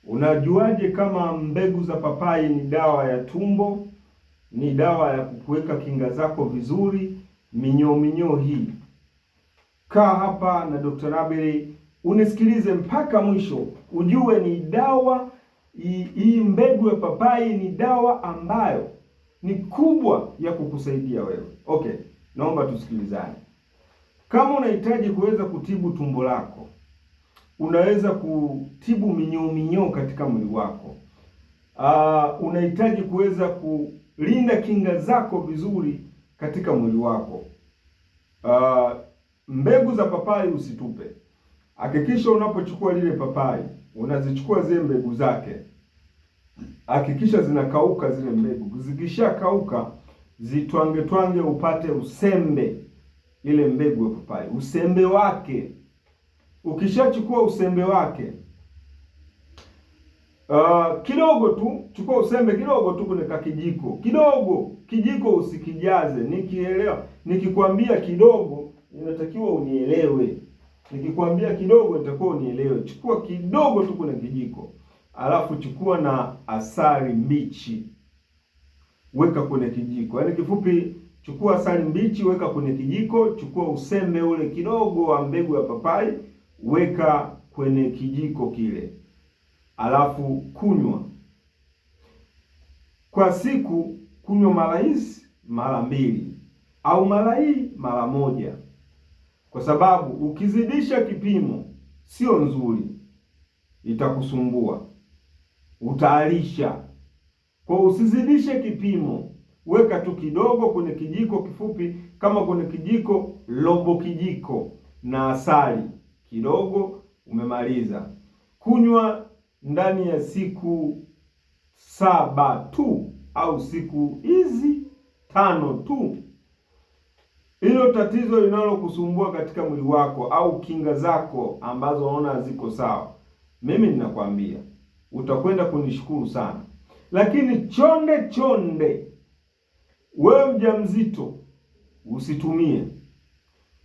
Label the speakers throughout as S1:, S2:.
S1: Unajuaje kama mbegu za papai ni dawa ya tumbo, ni dawa ya kuweka kinga zako vizuri? Minyoo hii, kaa hapa na Dr. Nabil unisikilize mpaka mwisho, ujue ni dawa hii. Mbegu ya papai ni dawa ambayo ni kubwa ya kukusaidia wewe. Okay, naomba tusikilizane. Kama unahitaji kuweza kutibu tumbo lako, unaweza kutibu minyoo katika mwili wako, unahitaji kuweza kulinda kinga zako vizuri katika mwili wako, mbegu za papai usitupe. Hakikisha unapochukua lile papai unazichukua zile mbegu zake, hakikisha zinakauka zile mbegu. Zikishakauka zitwange upate usembe, ile mbegu ya papai, usembe wake. Ukishachukua usembe wake kidogo tu, chukua usembe kidogo tu, kwenye kakijiko kidogo, kijiko usikijaze. Nikikwambia kidogo inatakiwa unielewe. Nikikwambia kidogo nitakuwa unielewe. Chukua kidogo tu kwenye kijiko, alafu chukua na asali mbichi, weka kwenye kijiko. Yaani kifupi, chukua asali mbichi, weka kwenye kijiko. Chukua usembe ule kidogo wa mbegu ya papai, weka kwenye kijiko kile, alafu kunywa kwa siku. Kunywa mara hizi mara 2 au mara hii mara 1, kwa sababu ukizidisha kipimo sio nzuri, itakusumbua, utaalisha. Kwa usizidishe kipimo, weka tu kidogo kwenye kijiko kifupi, kama kwenye kijiko, robo kijiko na asali kidogo, umemaliza. Kunywa ndani ya siku 7 tu au siku hizi 5 tu. Hilo tatizo linalokusumbua katika mwili wako au kinga zako ambazo unaona ziko sawa, mimi ninakwambia utakwenda kunishukuru sana. Lakini chonde, wewe mjamzito usitumie.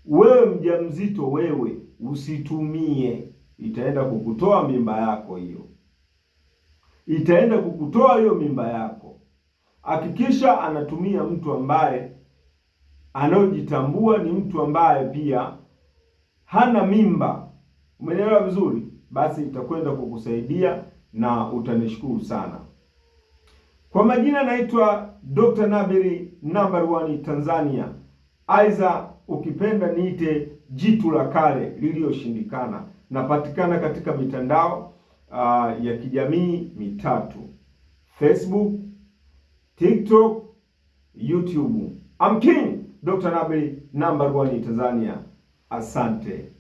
S1: Wewe mjamzito, wewe usitumie, itaenda kukutoa mimba yako hiyo, itaenda kukutoa hiyo mimba yako. Hakikisha anatumia mtu ambaye anayojitambua, ni mtu ambaye pia hana mimba. Umeelewa vizuri? Basi itakwenda kukusaidia na utanishukuru sana. Kwa majina naitwa Dr. Nabil number 1 Tanzania, aidha ukipenda niite jitu la kale liliyoshindikana. Napatikana katika mitandao ya kijamii 3: Facebook, TikTok, YouTube. I'm King Dr. Nabil number 1 Tanzania. Asante.